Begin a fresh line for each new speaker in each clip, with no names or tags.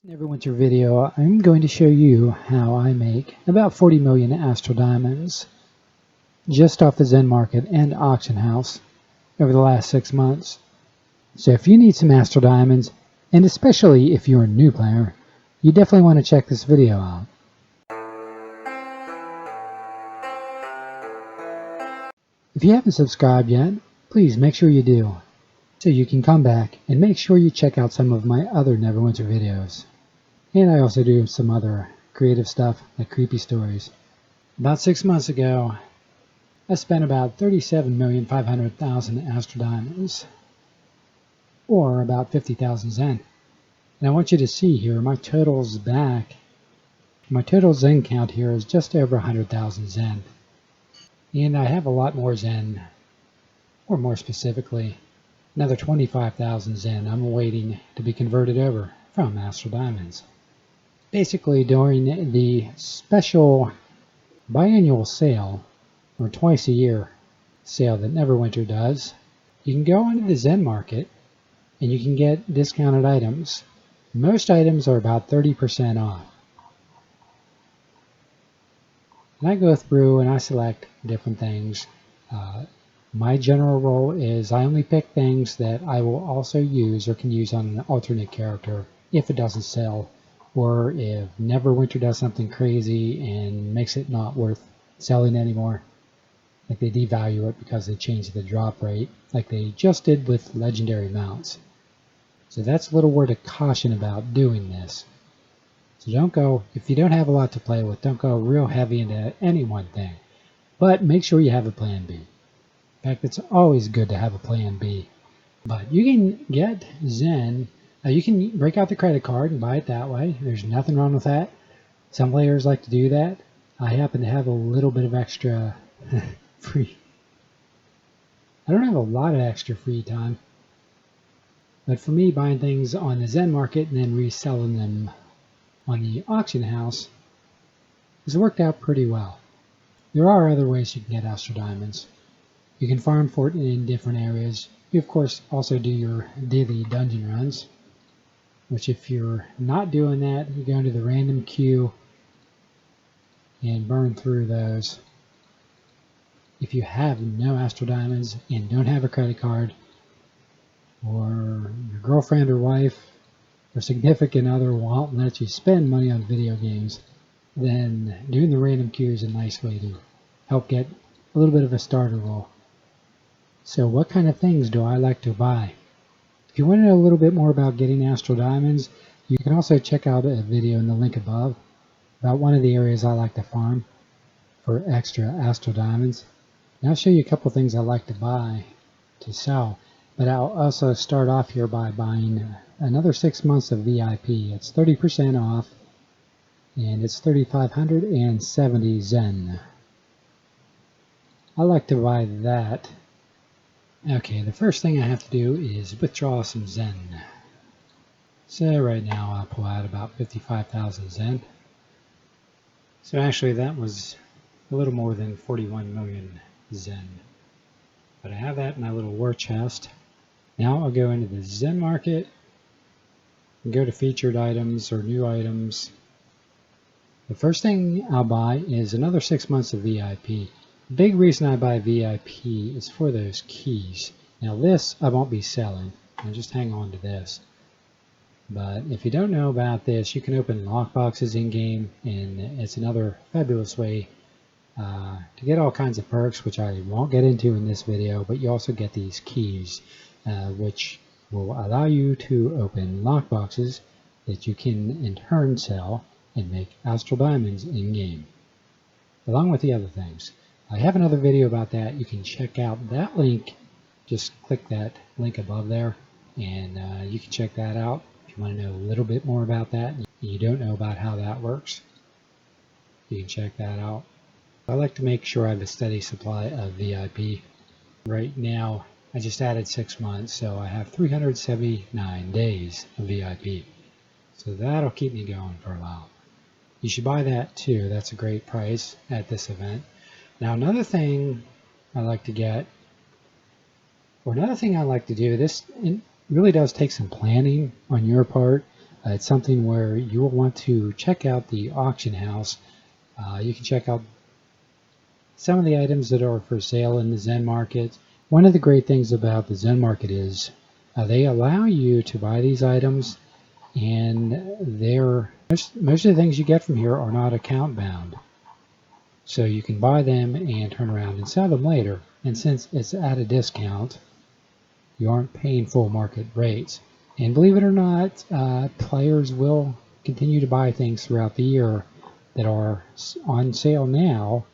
Neverwinter video, I'm going to show you how I make about 40 million Astral Diamonds just off the Zen Market and auction house over the last 6 months. So if you need some Astral Diamonds, and especially if you're a new player, you definitely want to check this video out. If you haven't subscribed yet, please make sure you do, so you can come back and make sure you check out some of my other Neverwinter videos. And I also do some other creative stuff like creepy stories. About 6 months ago, I spent about 37,500,000 Astral Diamonds, or about 50,000 Zen. And I want you to see here, my total's back. My total Zen count here is just over 100,000 Zen. And I have a lot more Zen, or more specifically, another 25,000 Zen I'm waiting to be converted over from Astral Diamonds. Basically, during the special biannual sale, or twice a year sale that Neverwinter does, you can go into the Zen Market and you can get discounted items. Most items are about 30% off. And I go through and I select different things. My general rule is I only pick things that I will also use or can use on an alternate character if it doesn't sell, or if Neverwinter does something crazy and makes it not worth selling anymore. Like they devalue it because they changed the drop rate, like they just did with legendary mounts. So that's a little word of caution about doing this. So don't go, if you don't have a lot to play with, don't go real heavy into any one thing. But make sure you have a plan B. In fact, it's always good to have a plan B. But you can get Zen. You can break out the credit card and buy it that way. There's nothing wrong with that. Some players like to do that. I happen to have a little bit of extra free. I don't have a lot of extra free time. But for me, buying things on the Zen Market and then reselling them on the auction house has worked out pretty well. There are other ways you can get Astral Diamonds. You can farm for it in different areas. You, of course, also do your daily dungeon runs, which if you're not doing that, you go into the random queue and burn through those. If you have no Astral Diamonds and don't have a credit card, or your girlfriend or wife or significant other won't let you spend money on video games, then doing the random queue is a nice way to help get a little bit of a starter roll. So what kind of things do I like to buy? If you want to know a little bit more about getting Astral Diamonds, you can also check out a video in the link above about one of the areas I like to farm for extra Astral Diamonds. And I'll show you a couple things I like to buy to sell, but I'll also start off here by buying another 6 months of VIP. It's 30% off, and it's 3,570 Zen. I like to buy that. Okay, the first thing I have to do is withdraw some Zen. So right now I'll pull out about 55,000 Zen. So actually that was a little more than 41 million Zen. But I have that in my little war chest. Now I'll go into the Zen Market and go to featured items or new items. The first thing I'll buy is another 6 months of VIP. The big reason I buy VIP is for those keys. Now this I won't be selling. I'll just hang on to this. But if you don't know about this, you can open lockboxes in game, and it's another fabulous way to get all kinds of perks, which I won't get into in this video. But you also get these keys, which will allow you to open lockboxes that you can in turn sell and make Astral Diamonds in game, along with the other things. I have another video about that. You can check out that link. Just click that link above there, and you can check that out if you want to know a little bit more about that and you don't know about how that works. You can check that out. I like to make sure I have a steady supply of VIP. Right now I just added 6 months, so I have 379 days of VIP. So that'll keep me going for a while. You should buy that too. That's a great price at this event. Now another thing I like to get, or another thing I like to do, this really does take some planning on your part, It's something where you will want to check out the auction house. You can check out some of the items that are for sale in the Zen market. One of the great things about the Zen market is they allow you to buy these items, and most of the things you get from here are not account bound. So you can buy them and turn around and sell them later. And since it's at a discount, you aren't paying full market rates. And believe it or not, players will continue to buy things throughout the year that are on sale now.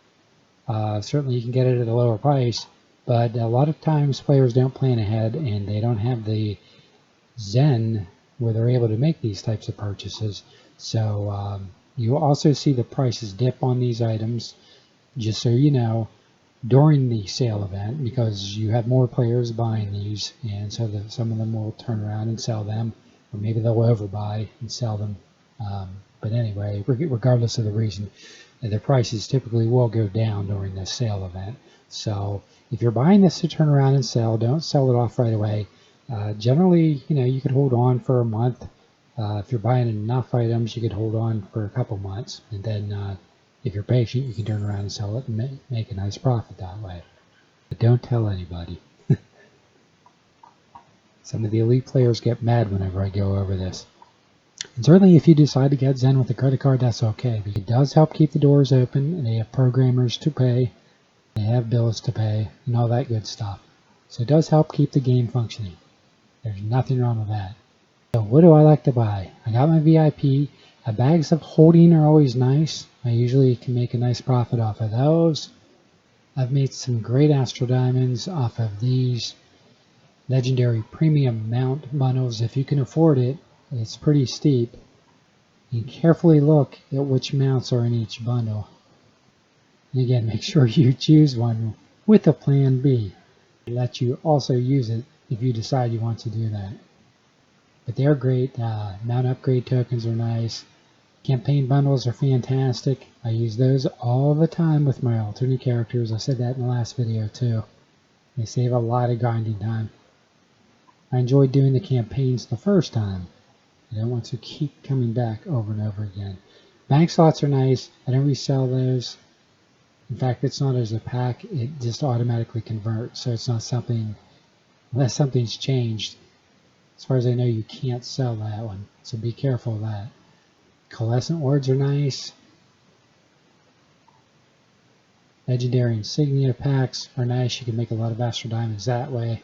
Certainly you can get it at a lower price, but a lot of times players don't plan ahead and they don't have the Zen where they're able to make these types of purchases. So you will also see the prices dip on these items, just so you know, during the sale event, because you have more players buying these, and so that some of them will turn around and sell them, or maybe they'll overbuy and sell them. But anyway, regardless of the reason, the prices typically will go down during this sale event. So if you're buying this to turn around and sell, don't sell it off right away. Generally, you could hold on for a month. If you're buying enough items, you could hold on for a couple months, and then if you're patient, you can turn around and sell it and make a nice profit that way. But don't tell anybody. Some of the elite players get mad whenever I go over this. And certainly if you decide to get Zen with a credit card, that's okay. But it does help keep the doors open, and they have programmers to pay, they have bills to pay, and all that good stuff. So it does help keep the game functioning. There's nothing wrong with that. So what do I like to buy? I got my VIP. Bags of holding are always nice. I usually can make a nice profit off of those. I've made some great Astral Diamonds off of these legendary premium mount bundles. If you can afford it, it's pretty steep. And carefully look at which mounts are in each bundle. And again, make sure you choose one with a plan B. It lets you also use it if you decide you want to do that. But they're great. Mount upgrade tokens are nice. Campaign bundles are fantastic. I use those all the time with my alternate characters. I said that in the last video too. They save a lot of grinding time. I enjoyed doing the campaigns the first time. I don't want to keep coming back over and over again. Bank slots are nice. I don't resell those. In fact, it's not as a pack. It just automatically converts. So it's not something, unless something's changed. As far as I know, you can't sell that one. So be careful of that. Coalescent wards are nice. Legendary insignia packs are nice. You can make a lot of Astral Diamonds that way.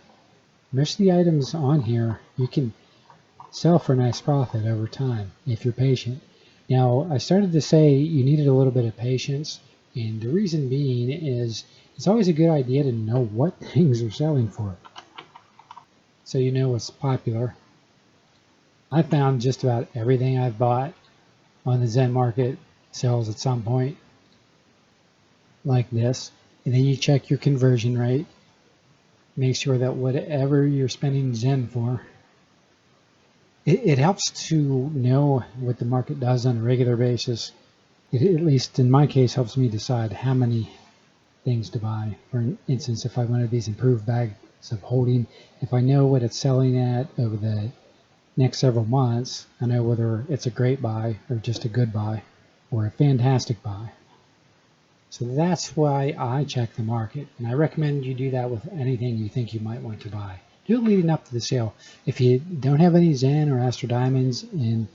Most of the items on here you can sell for a nice profit over time if you're patient. Now, I started to say you needed a little bit of patience, and the reason being is it's always a good idea to know what things are selling for, so you know what's popular. I found just about everything I've bought on the Zen market sells at some point, like this. And then you check your conversion rate. Make sure that whatever you're spending Zen for, it helps to know what the market does on a regular basis. It, at least in my case, helps me decide how many things to buy. For instance, if I wanted these improved bags of holding, if I know what it's selling at over the next several months, I know whether it's a great buy or just a good buy or a fantastic buy. So that's why I check the market, and I recommend you do that with anything you think you might want to buy. Do it leading up to the sale. If you don't have any Zen or Astral Diamonds and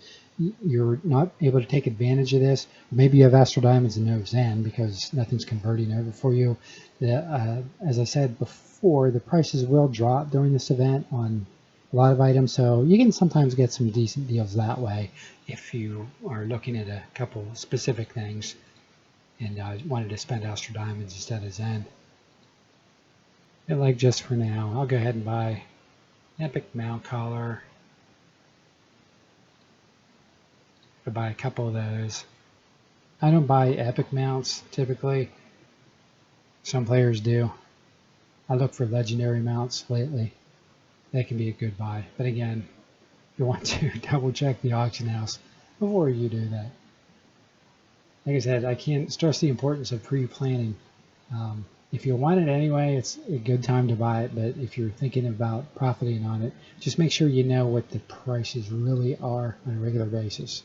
you're not able to take advantage of this, or maybe you have Astral Diamonds and no Zen because nothing's converting over for you, as I said before, the prices will drop during this event on a lot of items, so you can sometimes get some decent deals that way if you are looking at a couple specific things and wanted to spend Astral Diamonds instead of Zen. But like just for now, I'll go ahead and buy Epic Mount Collar. I'll buy a couple of those. I don't buy Epic mounts typically. Some players do. I look for legendary mounts lately. That can be a good buy. But again, you want to double check the auction house before you do that. Like I said, I can't stress the importance of pre-planning. If you want it anyway, it's a good time to buy it, but if you're thinking about profiting on it, just make sure you know what the prices really are on a regular basis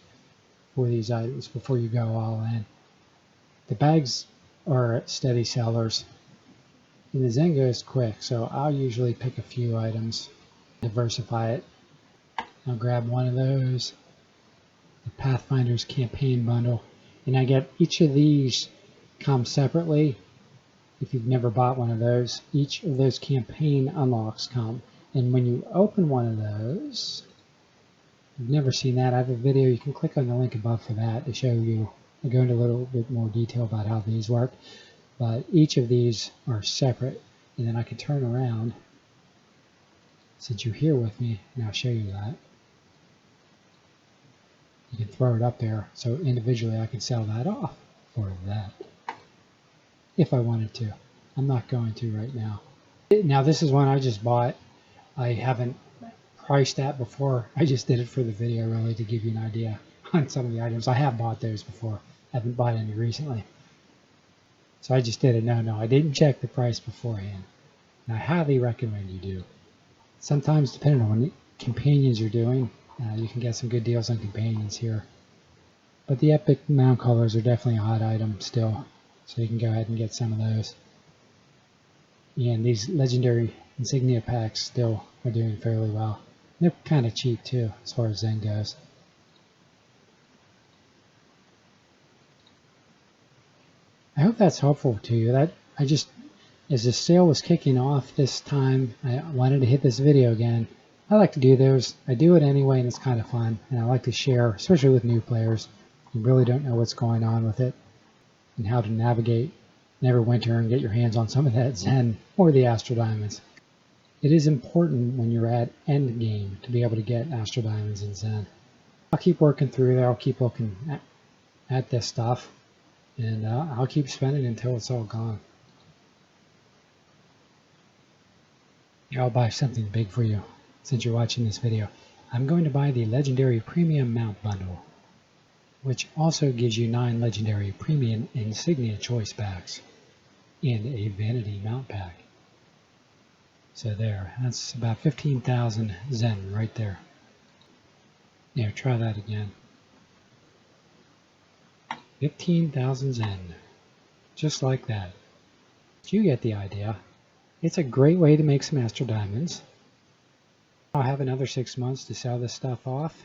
for these items before you go all in. The bags are steady sellers, and the Zen goes quick, so I'll usually pick a few items, diversify it. I'll grab one of those, the Pathfinder's campaign bundle, and I get each of these come separately. If you've never bought one of those, each of those campaign unlocks come. And when you open one of those, you've never seen that, I have a video, you can click on the link above for that to show you. I'll go into a little bit more detail about how these work. But each of these are separate. And then I can turn around, since you're here with me, and I'll show you that. You can throw it up there, so individually I can sell that off for that. If I wanted to. I'm not going to right now. Now this is one I just bought. I haven't priced that before. I just did it for the video really to give you an idea on some of the items. I have bought those before. I haven't bought any recently. So I just did it. No, I didn't check the price beforehand. And I highly recommend you do. Sometimes depending on what companions you're doing, you can get some good deals on companions here. But the epic mount colors are definitely a hot item still. So you can go ahead and get some of those. And these legendary insignia packs still are doing fairly well. They're kind of cheap too, as far as Zen goes. I hope that's helpful to you. As the sale was kicking off this time, I wanted to hit this video again. I like to do those. I do it anyway, and it's kind of fun. And I like to share, especially with new players who really don't know what's going on with it, and how to navigate Neverwinter and get your hands on some of that Zen or the Astral Diamonds. It is important when you're at end game to be able to get Astral Diamonds and Zen. I'll keep working through there. I'll keep looking at this stuff, and I'll keep spending until it's all gone. Here, I'll buy something big for you since you're watching this video. I'm going to buy the Legendary Premium Mount Bundle, which also gives you 9 Legendary Premium Insignia Choice Packs and a Vanity Mount Pack. So there, that's about 15,000 Zen right there. Here, try that again. 15,000 Zen. Just like that. You get the idea. It's a great way to make some Astral Diamonds. I'll have another 6 months to sell this stuff off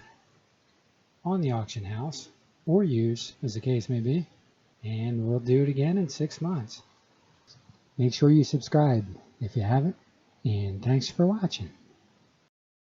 on the auction house, or use, as the case may be, and we'll do it again in 6 months. Make sure you subscribe if you haven't, and thanks for watching.